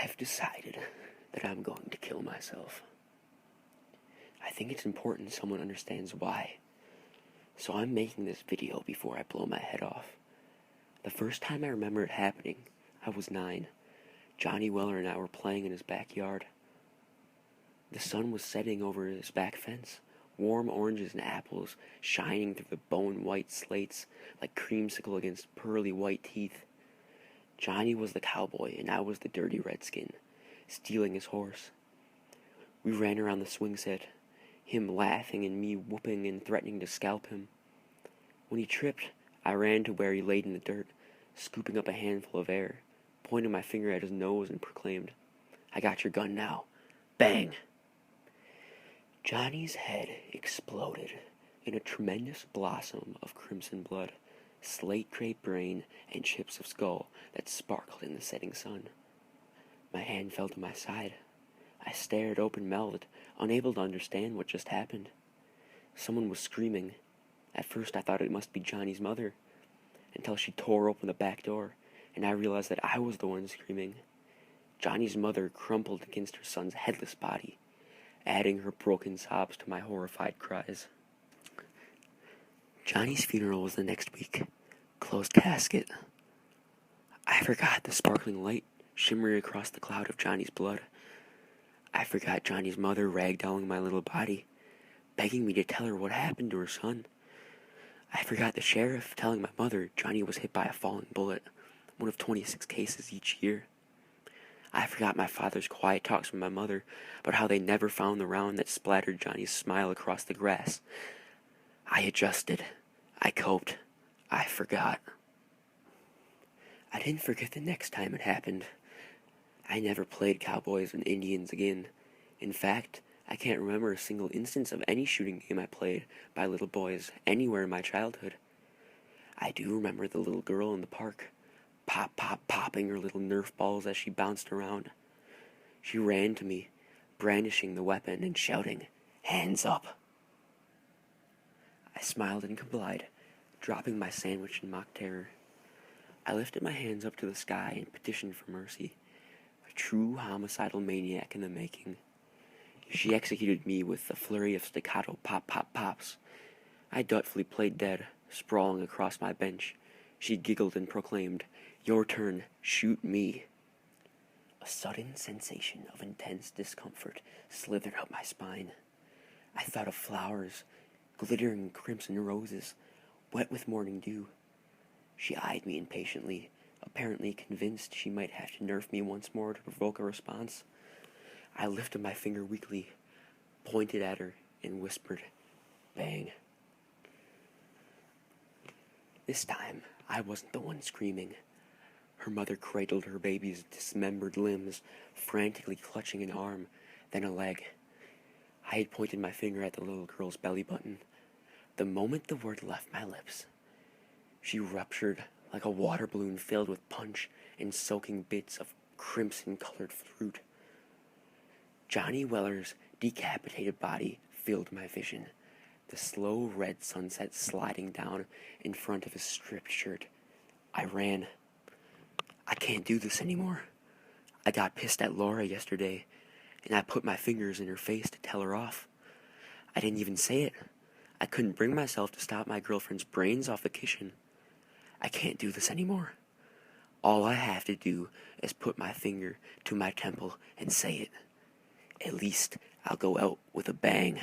I've decided that I'm going to kill myself. I think it's important someone understands why. So I'm making this video before I blow my head off. The first time I remember it happening, I was 9. Johnny Weller and I were playing in his backyard. The sun was setting over his back fence, warm oranges and apples shining through the bone-white slates like creamsicle against pearly white teeth. Johnny was the cowboy and I was the dirty redskin, stealing his horse. We ran around the swing set, him laughing and me whooping and threatening to scalp him. When he tripped, I ran to where he laid in the dirt, scooping up a handful of air, pointing my finger at his nose and proclaimed, "I got your gun now." Bang! Johnny's head exploded in a tremendous blossom of crimson blood, slate-gray brain, and chips of skull that sparkled in the setting sun. My hand fell to my side. I stared open-mouthed, unable to understand what just happened. Someone was screaming. At first I thought it must be Johnny's mother, until she tore open the back door, and I realized that I was the one screaming. Johnny's mother crumpled against her son's headless body, adding her broken sobs to my horrified cries. Johnny's funeral was the next week. Closed casket. I forgot the sparkling light shimmering across the cloud of Johnny's blood. I forgot Johnny's mother ragdolling my little body, begging me to tell her what happened to her son. I forgot the sheriff telling my mother Johnny was hit by a falling bullet, one of 26 cases each year. I forgot my father's quiet talks with my mother about how they never found the round that splattered Johnny's smile across the grass. I adjusted. I coped. I forgot. I didn't forget the next time it happened. I never played cowboys and Indians again. In fact, I can't remember a single instance of any shooting game I played by little boys anywhere in my childhood. I do remember the little girl in the park, popping her little Nerf balls as she bounced around. She ran to me, brandishing the weapon and shouting, "Hands up!" I smiled and complied, dropping my sandwich in mock terror. I lifted my hands up to the sky and petitioned for mercy, a true homicidal maniac in the making. She executed me with a flurry of staccato pops. I doubtfully played dead, sprawling across my bench. She giggled and proclaimed, "Your turn, shoot me." A sudden sensation of intense discomfort slithered up my spine. I thought of flowers, glittering crimson roses, wet with morning dew. She eyed me impatiently, apparently convinced she might have to nerf me once more to provoke a response. I lifted my finger weakly, pointed at her, and whispered, "Bang." This time, I wasn't the one screaming. Her mother cradled her baby's dismembered limbs, frantically clutching an arm, then a leg. I had pointed my finger at the little girl's belly button. The moment the word left my lips, she ruptured like a water balloon filled with punch and soaking bits of crimson-colored fruit. Johnny Weller's decapitated body filled my vision, the slow red sunset sliding down in front of his stripped shirt. I ran. I can't do this anymore. I got pissed at Laura yesterday, and I put my fingers in her face to tell her off. I didn't even say it. I couldn't bring myself to stop my girlfriend's brains off the kitchen. I can't do this anymore. All I have to do is put my finger to my temple and say it. At least I'll go out with a bang.